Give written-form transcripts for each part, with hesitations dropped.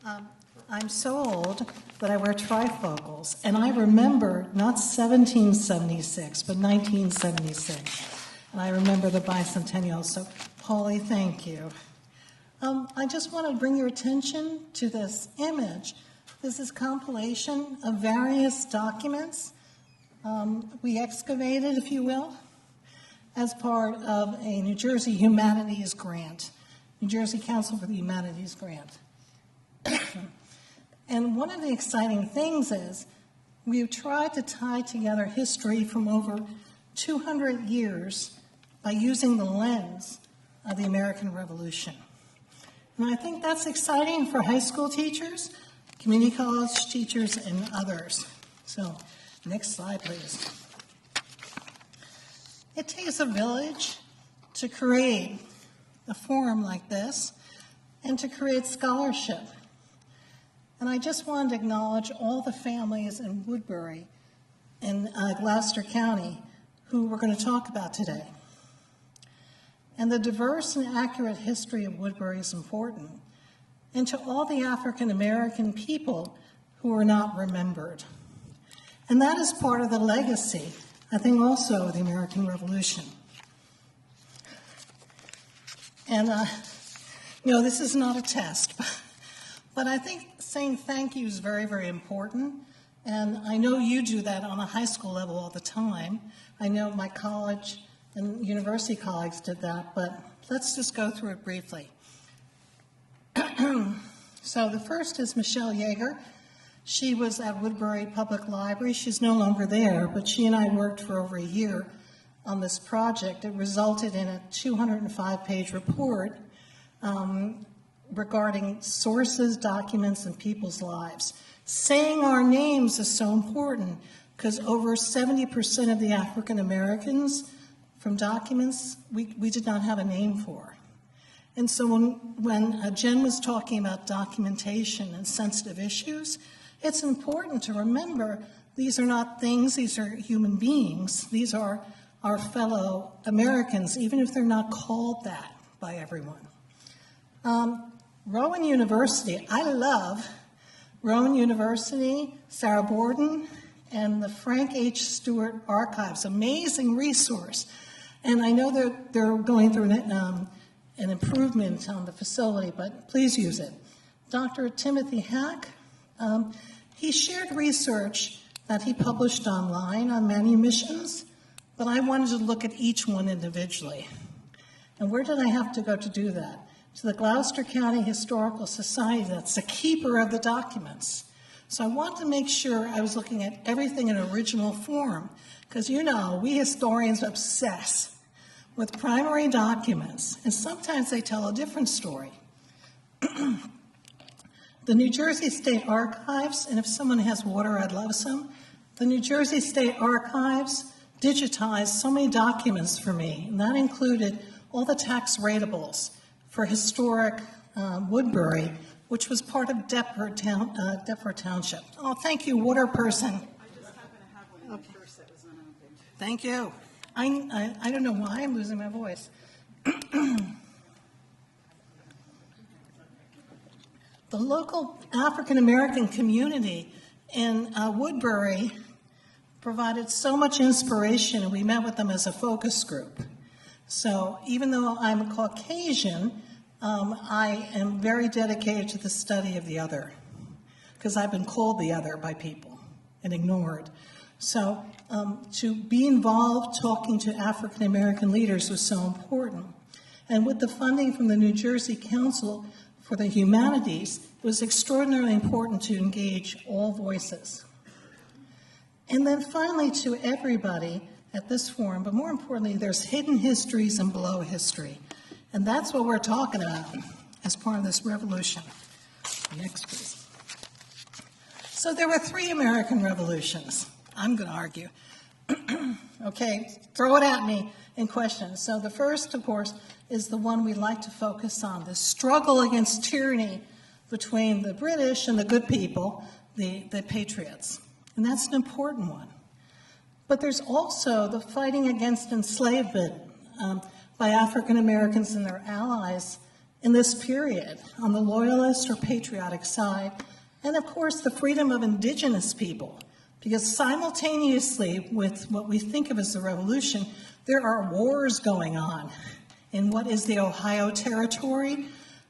I'm so old that I wear trifocals, and I remember not 1776, but 1976. And I remember the bicentennial, so Paulie, thank you. I just want to bring your attention to this image. This is a compilation of various documents we excavated, if you will, as part of a New Jersey Humanities Grant, New Jersey Council for the Humanities Grant. And one of the exciting things is we've tried to tie together history from over 200 years by using the lens of the American Revolution. And I think that's exciting for high school teachers, community college teachers, and others. So, next slide, please. It takes a village to create a forum like this and to create scholarship. And I just wanted to acknowledge all the families in Woodbury in Gloucester County who we're going to talk about today. And the diverse and accurate history of Woodbury is important, and to all the African American people who are not remembered. And that is part of the legacy, I think, also of the American Revolution. And, this is not a test, but I think saying thank you is very, very important. And I know you do that on a high school level all the time. I know my college and university colleagues did that, but let's just go through it briefly. So the first is Michelle Yeager. She was at Woodbury Public Library. She's no longer there, but she and I worked for over a year on this project. It resulted in a 205-page report regarding sources, documents, and people's lives. Saying our names is so important because over 70% of the African Americans from documents we did not have a name for. And so when Jen was talking about documentation and sensitive issues, it's important to remember these are not things, these are human beings. These are our fellow Americans, even if they're not called that by everyone. Rowan University, I love Rowan University, Sarah Borden, and the Frank H. Stewart Archives, amazing resource. And I know they're going through an improvement on the facility, but please use it. Dr. Timothy Hack, he shared research that he published online on Manumissions, but I wanted to look at each one individually. And where did I have to go to do that? To the Gloucester County Historical Society, that's the keeper of the documents. So I wanted to make sure I was looking at everything in original form, because we historians obsess with primary documents, and sometimes they tell a different story. The New Jersey State Archives, and if someone has water, I'd love some. The New Jersey State Archives digitized so many documents for me, and that included all the tax ratables for historic Woodbury, which was part of Deptford Township. Oh, thank you, water person. I just happen to have one in the purse that was unopened. Thank you. I don't know why I'm losing my voice. The local African American community in Woodbury provided so much inspiration, and we met with them as a focus group. So even though I'm a Caucasian, I am very dedicated to the study of the other, because I've been called the other by people and ignored. So to be involved talking to African American leaders was so important. And with the funding from the New Jersey Council for the Humanities, it was extraordinarily important to engage all voices. And then finally, to everybody at this forum, but more importantly, there's hidden histories and below history. And that's what we're talking about as part of this revolution. Next, please. So there were 3 American revolutions. I'm going to argue. Okay, throw it at me in questions. So the first, of course, is the one we like to focus on, the struggle against tyranny between the British and the good people, the patriots. And that's an important one. But there's also the fighting against enslavement by African Americans and their allies in this period on the loyalist or patriotic side, and of course the freedom of indigenous people, because simultaneously with what we think of as the revolution, there are wars going on in what is the Ohio Territory,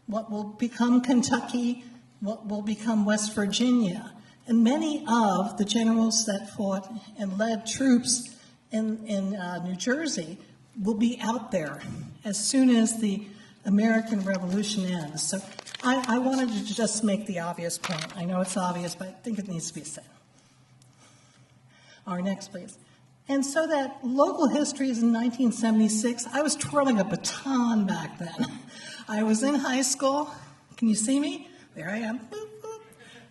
what will become Kentucky, what will become West Virginia. And many of the generals that fought and led troops in New Jersey will be out there as soon as the American Revolution ends. So I wanted to just make the obvious point. I know it's obvious, but I think it needs to be said. Our next, please. And so that local history is in 1976. I was twirling a baton back then. I was in high school. Can you see me? There I am. Boop, boop.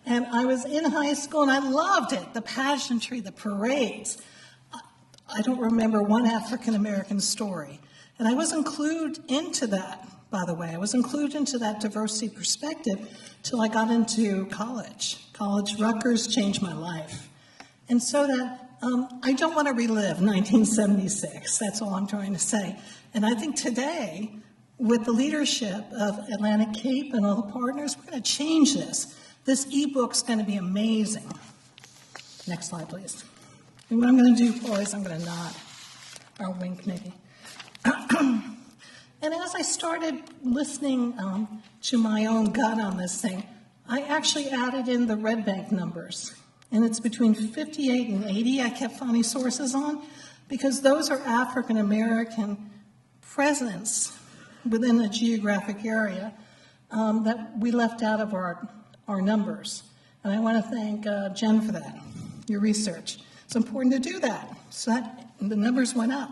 And I was in high school, and I loved it. The pageantry, the parades. I don't remember one African-American story. And I was included into that, by the way. I was included into that diversity perspective till I got into college. College Rutgers changed my life. And so that I don't want to relive 1976. That's all I'm trying to say. And I think today, with the leadership of Atlantic Cape and all the partners, we're going to change this. This e-book's going to be amazing. Next slide, please. And what I'm going to do, boys, I'm going to nod, or wink maybe. And as I started listening to my own gut on this thing, I actually added in the Red Bank numbers. And it's between 58 and 80 I kept finding sources on, because those are African American presence within a geographic area that we left out of our numbers. And I want to thank Jen for that, your research. It's important to do that, so that the numbers went up.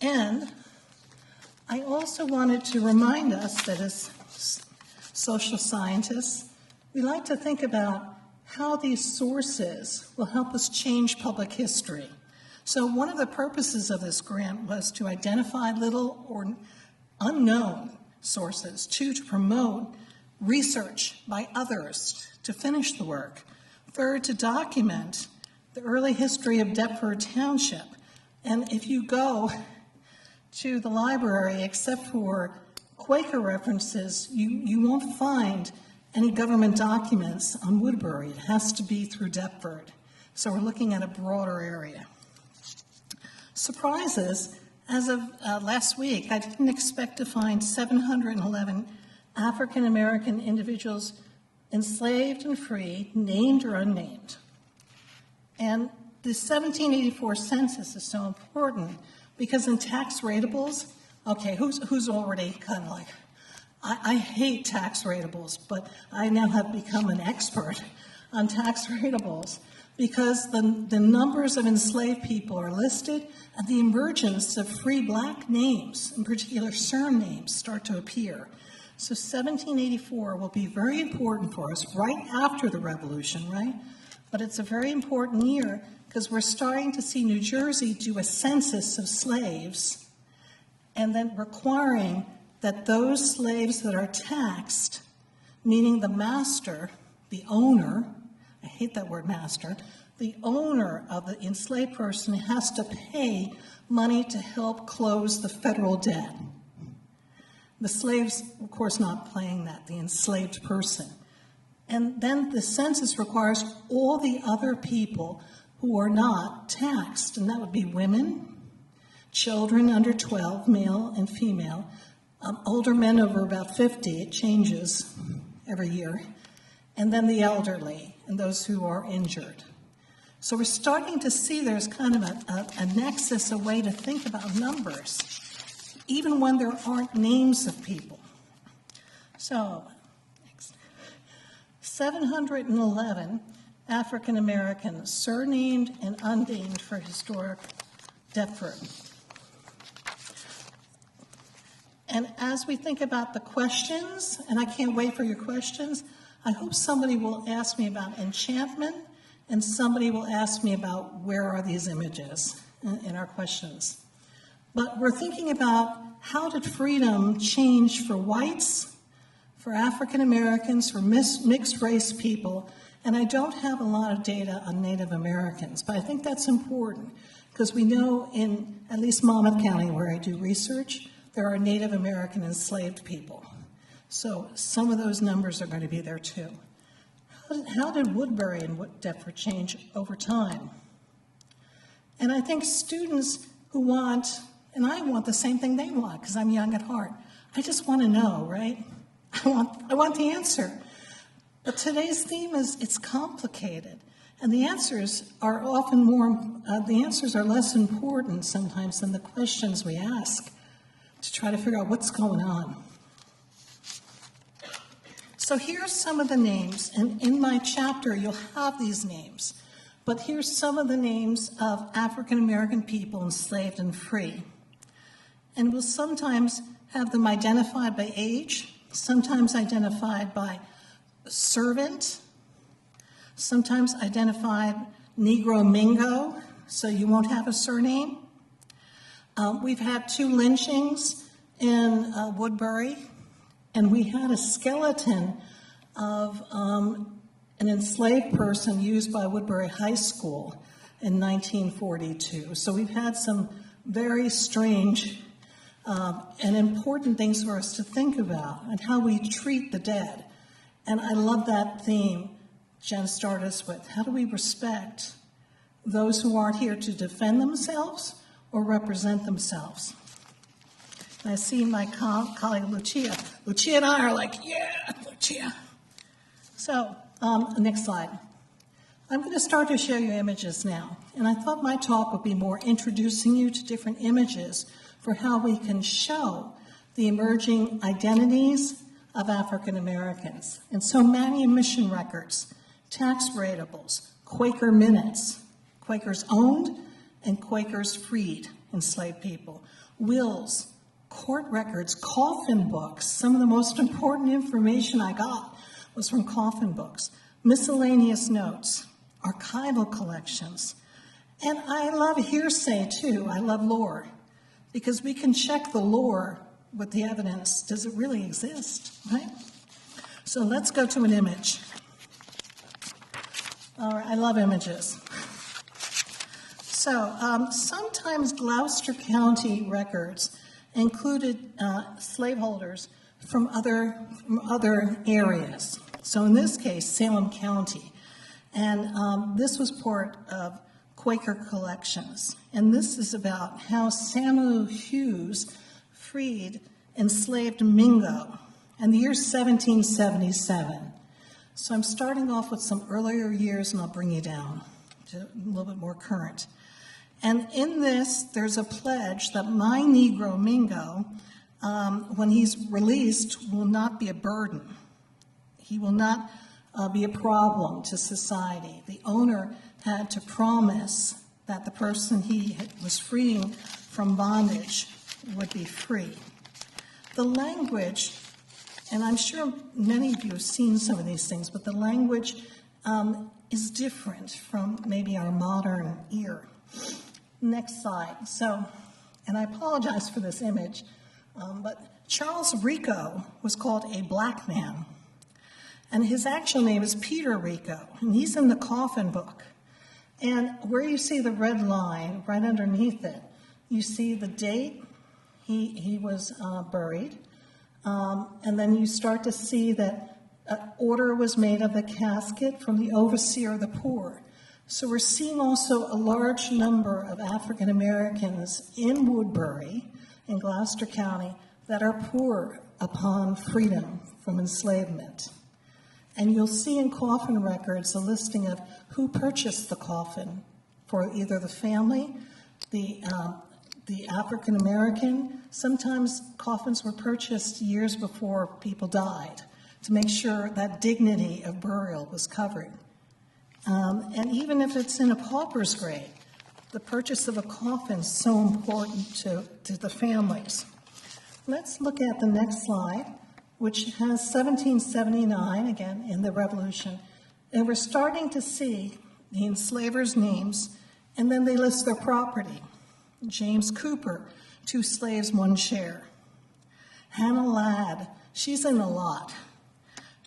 And I also wanted to remind us that as social scientists, we like to think about how these sources will help us change public history. So one of the purposes of this grant was to identify little or unknown sources, to promote research by others to finish the work. Third, to document the early history of Deptford Township. And if you go to the library, except for Quaker references, you won't find any government documents on Woodbury. It has to be through Deptford. So we're looking at a broader area. Surprises, as of last week, I didn't expect to find 711 African American individuals enslaved and free, named or unnamed. And the 1784 census is so important because in tax ratables, okay, who's already kind of like, I hate tax ratables, but I now have become an expert on tax ratables because the numbers of enslaved people are listed and the emergence of free black names, in particular surnames, start to appear. So 1784 will be very important for us right after the revolution, right? But it's a very important year because we're starting to see New Jersey do a census of slaves and then requiring that those slaves that are taxed, meaning the master, the owner, I hate that word master, the owner of the enslaved person has to pay money to help close the federal debt. The slaves, of course, not paying that, the enslaved person. And then the census requires all the other people who are not taxed, and that would be women, children under 12, male and female, older men over about 50, it changes every year, and then the elderly and those who are injured. So we're starting to see there's kind of a nexus, a way to think about numbers, even when there aren't names of people. So, next. 711 African Americans, surnamed and unnamed for historic Deptford. And as we think about the questions, and I can't wait for your questions, I hope somebody will ask me about enchantment, and somebody will ask me about where are these images in our questions. But we're thinking about how did freedom change for whites, for African Americans, for mixed race people, and I don't have a lot of data on Native Americans, but I think that's important because we know in at least Monmouth County where I do research, there are Native American enslaved people. So some of those numbers are going to be there too. How did Woodbury and Deptford change over time? And I think students who want, and I want the same thing they want because I'm young at heart. I just want to know, right? I want the answer. But today's theme is it's complicated. And the answers are often the answers are less important sometimes than the questions we ask to try to figure out what's going on. So here's some of the names, and in my chapter you'll have these names. But here's some of the names of African American people enslaved and free. And we'll sometimes have them identified by age, sometimes identified by servant, sometimes identified Negro Mingo, so you won't have a surname. We've had 2 lynchings in Woodbury, and we had a skeleton of an enslaved person used by Woodbury High School in 1942. So we've had some very strange and important things for us to think about and how we treat the dead. And I love that theme Jen started us with. How do we respect those who aren't here to defend themselves or represent themselves? And I see my colleague Lucia. Lucia and I are like, yeah, Lucia. So, next slide. I'm going to start to show you images now. And I thought my talk would be more introducing you to different images for how we can show the emerging identities of African Americans. And so Manumission records, tax ratables, Quaker minutes, Quakers owned and Quakers freed enslaved people, wills, court records, coffin books. Some of the most important information I got was from coffin books, miscellaneous notes, archival collections. And I love hearsay too. I love lore because we can check the lore with the evidence. Does it really exist, right? So let's go to an image. All right, I love images. So sometimes Gloucester County records included slaveholders from other areas. So in this case, Salem County. And this was part of Quaker collections. And this is about how Samuel Hughes freed enslaved Mingo in the year 1777. So I'm starting off with some earlier years, and I'll bring you down to a little bit more current. And in this, there's a pledge that my Negro Mingo, when he's released, will not be a burden. He will not be a problem to society. The owner had to promise that the person he was freeing from bondage would be free. The language, and I'm sure many of you have seen some of these things, but the language is different from maybe our modern ear. Next slide. So, and I apologize for this image, but Charles Rico was called a black man, and his actual name is Peter Rico, and he's in the coffin book. And where you see the red line, right underneath it, you see the date he was buried, and then you start to see that an order was made of the casket from the overseer of the poor. So we're seeing also a large number of African Americans in Woodbury, in Gloucester County, that are poor upon freedom from enslavement. And you'll see in coffin records a listing of who purchased the coffin for either the family, the African American. Sometimes coffins were purchased years before people died to make sure that dignity of burial was covered. And even if it's in a pauper's grave, the purchase of a coffin is so important to the families. Let's look at the next slide, which has 1779, again, in the Revolution. And we're starting to see the enslavers' names, and then they list their property. James Cooper, 2 slaves, 1 share. Hannah Ladd, she's in a lot.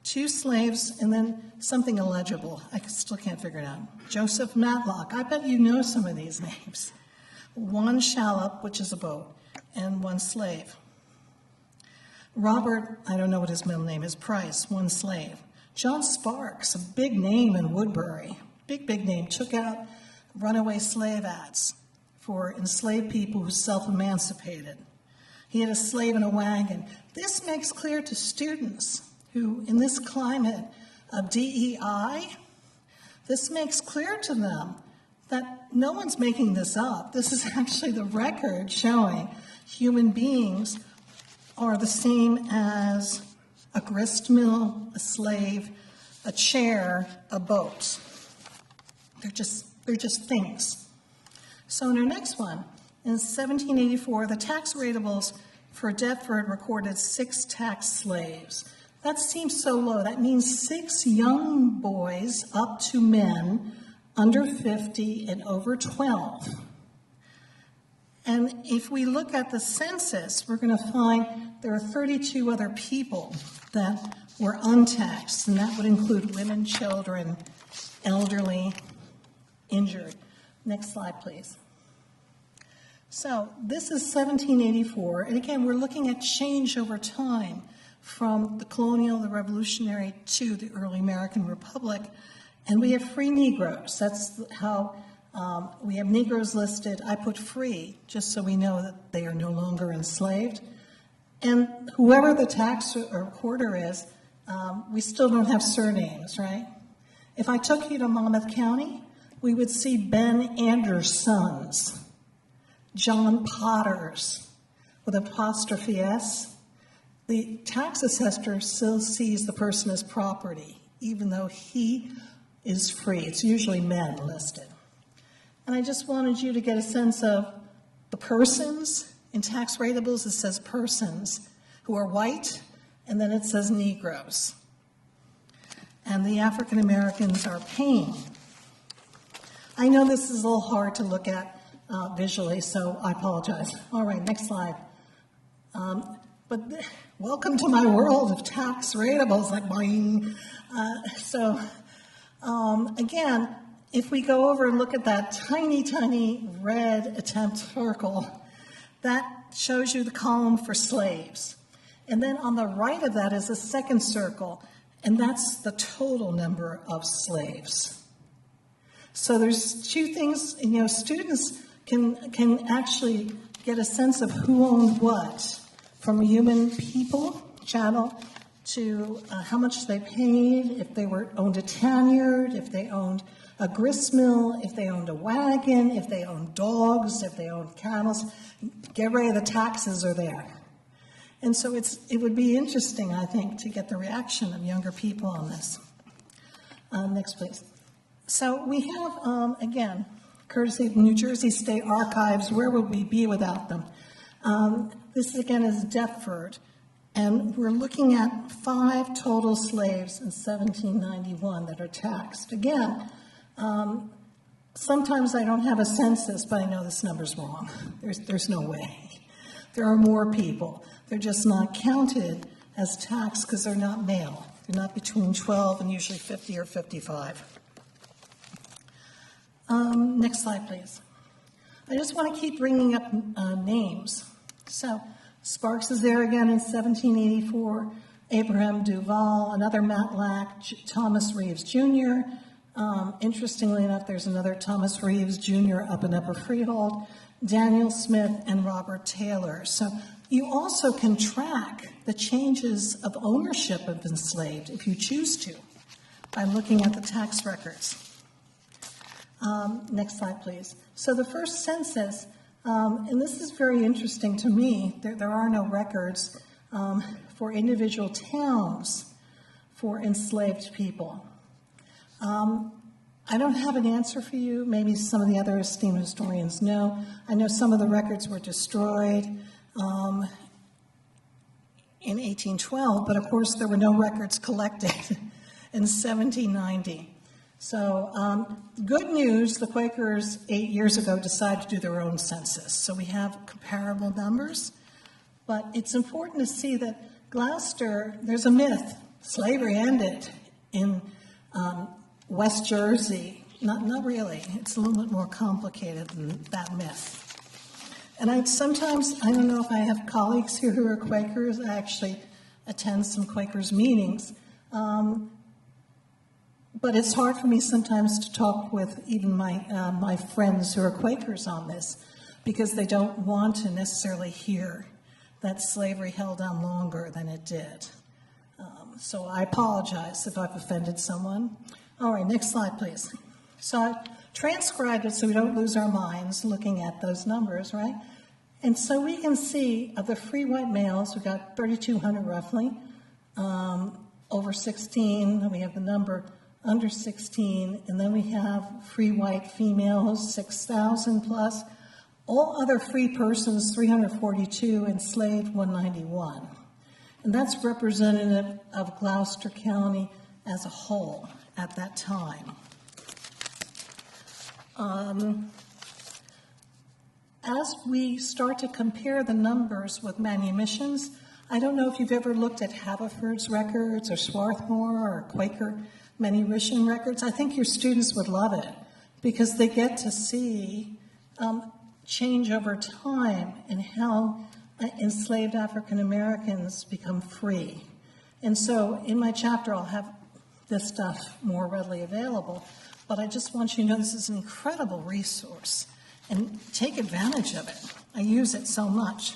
2 slaves, and then something illegible. I still can't figure it out. Joseph Matlock, I bet you know some of these names. 1 shallop, which is a boat, and 1 slave. Robert, I don't know what his middle name is, Price, one slave. John Sparks, a big name in Woodbury, big name, took out runaway slave ads for enslaved people who self-emancipated. He had a slave in a wagon. This makes clear to students who, in this climate of DEI, this makes clear to them that no one's making this up. This is actually the record showing human beings are the same as a grist mill, a slave, a chair, a boat. They're just things. So in our next one, in 1784, the tax ratables for Deptford recorded 6 tax slaves. That seems so low. That means 6 young boys up to men under 50 and over 12. And if we look at the census, we're going to find there are 32 other people that were untaxed, and that would include women, children, elderly, injured. Next slide, please. So this is 1784, and again, we're looking at change over time from the colonial, the revolutionary, to the early American Republic, and we have free Negroes. That's how we have Negroes listed. I put free, just so we know that they are no longer enslaved. And whoever the tax recorder is, we still don't have surnames, right? If I took you to Monmouth County, we would see Ben Andersons, John Potters, with apostrophe S. The tax assessor still sees the person as property, even though he is free. It's usually men listed. And I just wanted you to get a sense of the persons. In tax ratables, it says persons who are white, and then it says Negroes. And the African Americans are paying. I know this is a little hard to look at visually, so I apologize. All right, next slide. Welcome to my world of tax ratables, like boing. Again, if we go over and look at that tiny red attempt circle, that shows you the column for slaves. And then on the right of that is a second circle, and that's the total number of slaves. So there's 2 things, students can actually get a sense of who owned what, from a human people chattel to how much they paid, if they owned a tannery, if they owned a grist mill, if they owned a wagon, if they owned dogs, if they owned cattle. Get ready, the taxes are there. And so it would be interesting, I think, to get the reaction of younger people on this. Next, please. So we have, again, courtesy of New Jersey State Archives, where would we be without them? This, again, is Deptford. And we're looking at 5 total slaves in 1791 that are taxed. Again, sometimes I don't have a census, but I know this number's wrong. There's no way. There are more people. They're just not counted as taxed because they're not male. They're not between 12 and usually 50 or 55. Next slide, please. I just want to keep bringing up names. So Sparks is there again in 1784, Abraham Duval, another Matlack, Thomas Reeves Jr. Interestingly enough, there's another Thomas Reeves Jr. up in Upper Freehold, Daniel Smith, and Robert Taylor. So you also can track the changes of ownership of enslaved, if you choose to, by looking at the tax records. Next slide, please. So the first census, and this is very interesting to me, there are no records for individual towns for enslaved people. I don't have an answer for you. Maybe some of the other esteemed historians know. I know some of the records were destroyed in 1812, but of course there were no records collected in 1790. So good news, the Quakers 8 years ago decided to do their own census. So we have comparable numbers, but it's important to see that Gloucester, there's a myth, slavery ended in West Jersey. Not really. It's a little bit more complicated than that myth. And I don't know if I have colleagues here who are Quakers. I actually attend some Quakers meetings. But it's hard for me sometimes to talk with even my friends who are Quakers on this, because they don't want to necessarily hear that slavery held on longer than it did. So I apologize if I've offended someone. All right, next slide, please. So I transcribed it so we don't lose our minds looking at those numbers, right? And so we can see of the free white males, we've got 3,200 roughly, over 16, we have the number under 16, and then we have free white females, 6,000 plus. All other free persons, 342, enslaved, 191. And that's representative of Gloucester County as a whole at that time. As we start to compare the numbers with manumissions, I don't know if you've ever looked at Haverford's records or Swarthmore or Quaker manumission records. I think your students would love it because they get to see change over time in how enslaved African Americans become free. And so in my chapter, I'll have this stuff more readily available, but I just want you to know this is an incredible resource and take advantage of it. I use it so much.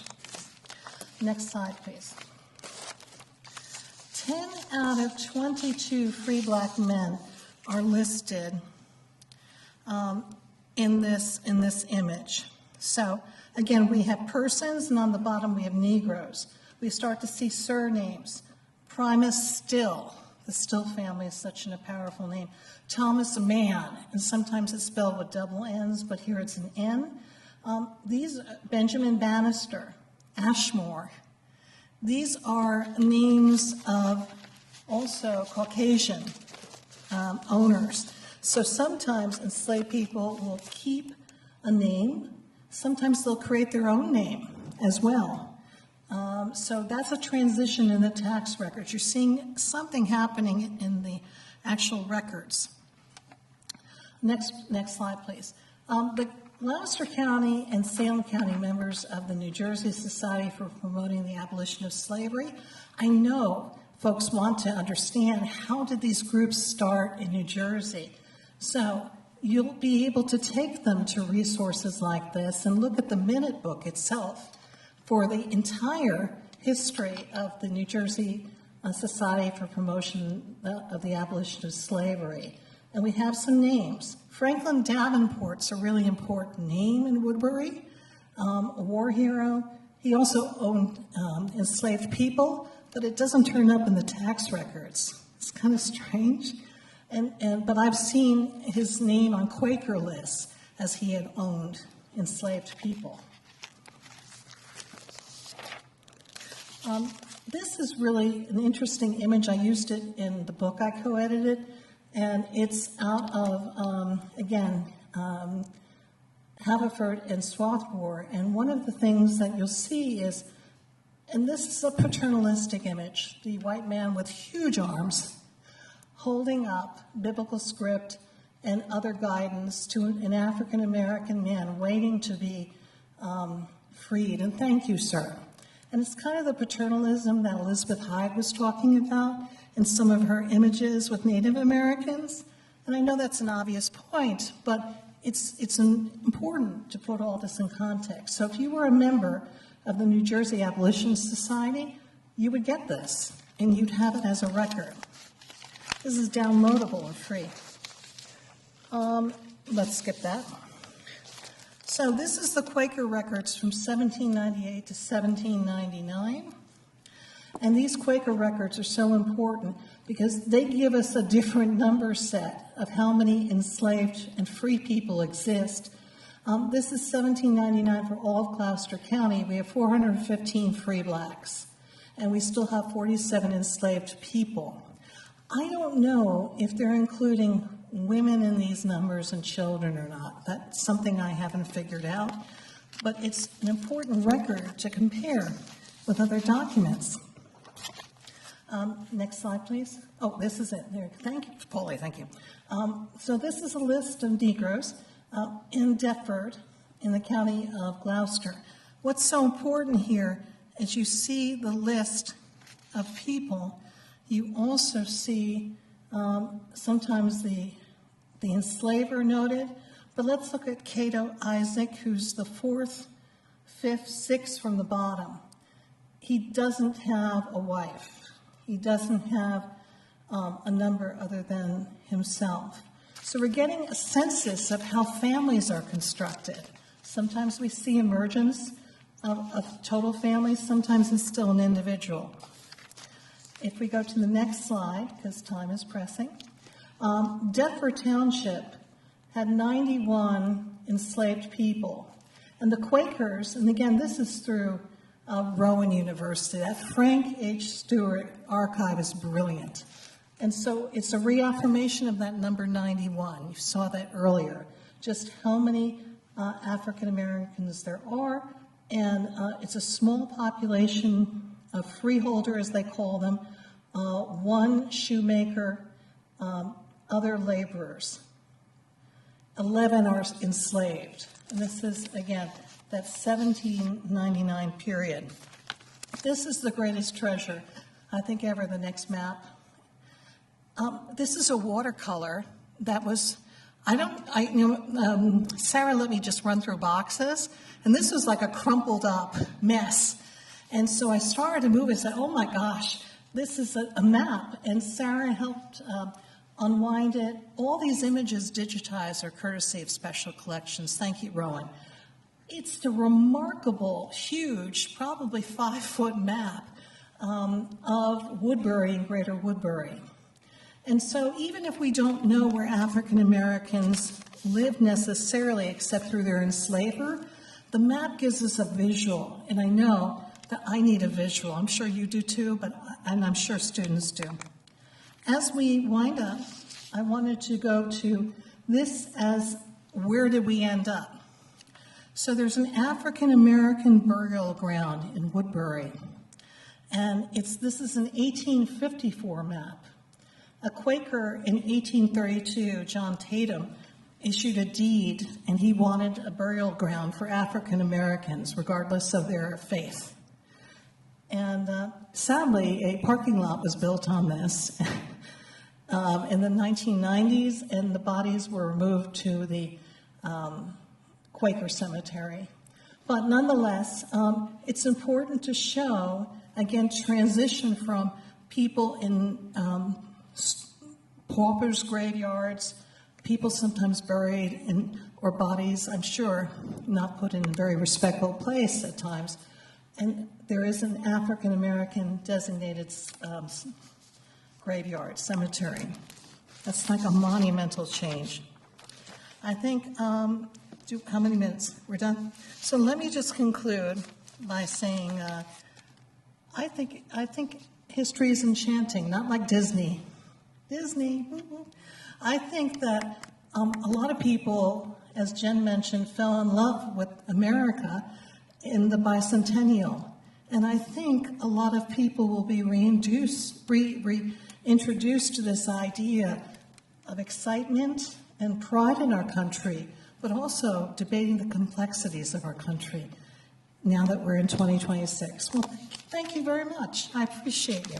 Next slide, please. 10 out of 22 free black men are listed in this image. So again, we have persons, and on the bottom we have Negroes. We start to see surnames. Primus Still, the Still family is such a powerful name. Thomas Mann, and sometimes it's spelled with double N's, but here it's an N. These, Benjamin Bannister, Ashmore, these are names of also Caucasian owners. So sometimes enslaved people will keep a name. Sometimes they'll create their own name as well. So that's a transition in the tax records. You're seeing something happening in the actual records. Next slide, please. The Gloucester County and Salem County members of the New Jersey Society for Promoting the Abolition of Slavery. I know folks want to understand how did these groups start in New Jersey. So you'll be able to take them to resources like this and look at the minute book itself for the entire history of the New Jersey Society for Promotion of the Abolition of Slavery. And we have some names. Franklin Davenport's a really important name in Woodbury, a war hero. He also owned enslaved people, but it doesn't turn up in the tax records. It's kind of strange. But I've seen his name on Quaker lists as he had owned enslaved people. This is really an interesting image. I used it in the book I co-edited, and it's out of, Haverford and Swarthmore. And one of the things that you'll see is, and this is a paternalistic image, the white man with huge arms holding up biblical script and other guidance to an African-American man waiting to be freed. And thank you, sir. And it's kind of the paternalism that Elizabeth Hyde was talking about in some of her images with Native Americans. And I know that's an obvious point, but it's important to put all this in context. So if you were a member of the New Jersey Abolition Society, you would get this, and you'd have it as a record. This is downloadable and free. Let's skip that. So this is the Quaker records from 1798 to 1799. And these Quaker records are so important because they give us a different number set of how many enslaved and free people exist. This is 1799 for all of Gloucester County. We have 415 free blacks, and we still have 47 enslaved people. I don't know if they're including women in these numbers and children or not. That's something I haven't figured out, but it's an important record to compare with other documents. Next slide, please. Oh, this is it. There. Thank you, Paulie. Thank you. So this is a list of Negroes in Deptford in the county of Gloucester. What's so important here is you see the list of people. You also see sometimes the enslaver noted, but let's look at Cato Isaac, who's the fourth, fifth, sixth from the bottom. He doesn't have a wife. He doesn't have a number other than himself. So we're getting a census of how families are constructed. Sometimes we see emergence of total families, sometimes it's still an individual. If we go to the next slide, because time is pressing, Deptford Township had 91 enslaved people. And the Quakers, and again, this is through Rowan University, that Frank H. Stewart archive is brilliant. And so it's a reaffirmation of that number 91. You saw that earlier, just how many African Americans there are. And it's a small population of freeholder, as they call them, one shoemaker, other laborers. 11 are enslaved. And this is, again, that 1799 period. This is the greatest treasure, I think, ever, the next map. This is a watercolor that was, Sarah let me just run through boxes, and this was like a crumpled up mess. And so I started to move and said, oh my gosh, this is a map. And Sarah helped unwind it. All these images digitized are courtesy of Special Collections. Thank you, Rowan. It's the remarkable, huge, probably 5-foot map of Woodbury and Greater Woodbury. And so even if we don't know where African Americans live necessarily except through their enslaver, the map gives us a visual. And I know that I need a visual. I'm sure you do too, and I'm sure students do. As we wind up, I wanted to go to this as where did we end up? So there's an African American burial ground in Woodbury. And this is an 1854 map. A Quaker in 1832, John Tatum, issued a deed, and he wanted a burial ground for African Americans, regardless of their faith. And sadly, a parking lot was built on this in the 1990s, and the bodies were removed to the Quaker cemetery. But nonetheless, it's important to show, again, transition from people in paupers' graveyards, people sometimes buried or bodies, I'm sure, not put in a very respectful place at times. And there is an African American designated graveyard, cemetery. That's like a monumental change. I think, how many minutes? We're done? So let me just conclude by saying, I think history is enchanting, not like Disney. Disney. I think that a lot of people, as Jen mentioned, fell in love with America in the bicentennial. And I think a lot of people will be reintroduced to this idea of excitement and pride in our country, but also debating the complexities of our country now that we're in 2026. Well, thank you very much. I appreciate you.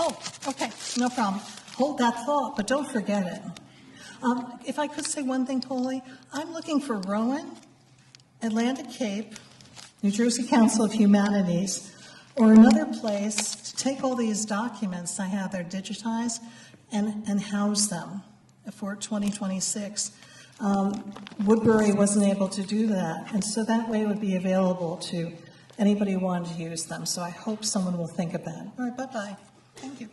Oh, okay, no problem. Hold that thought, but don't forget it. If I could say one thing, Tolly, I'm looking for Rowan, Atlantic Cape, New Jersey Council of Humanities, or another place to take all these documents I have there digitized and house them for 2026. Woodbury wasn't able to do that, and so that way it would be available to anybody who wanted to use them. So I hope someone will think of that. All right, bye-bye. Thank you.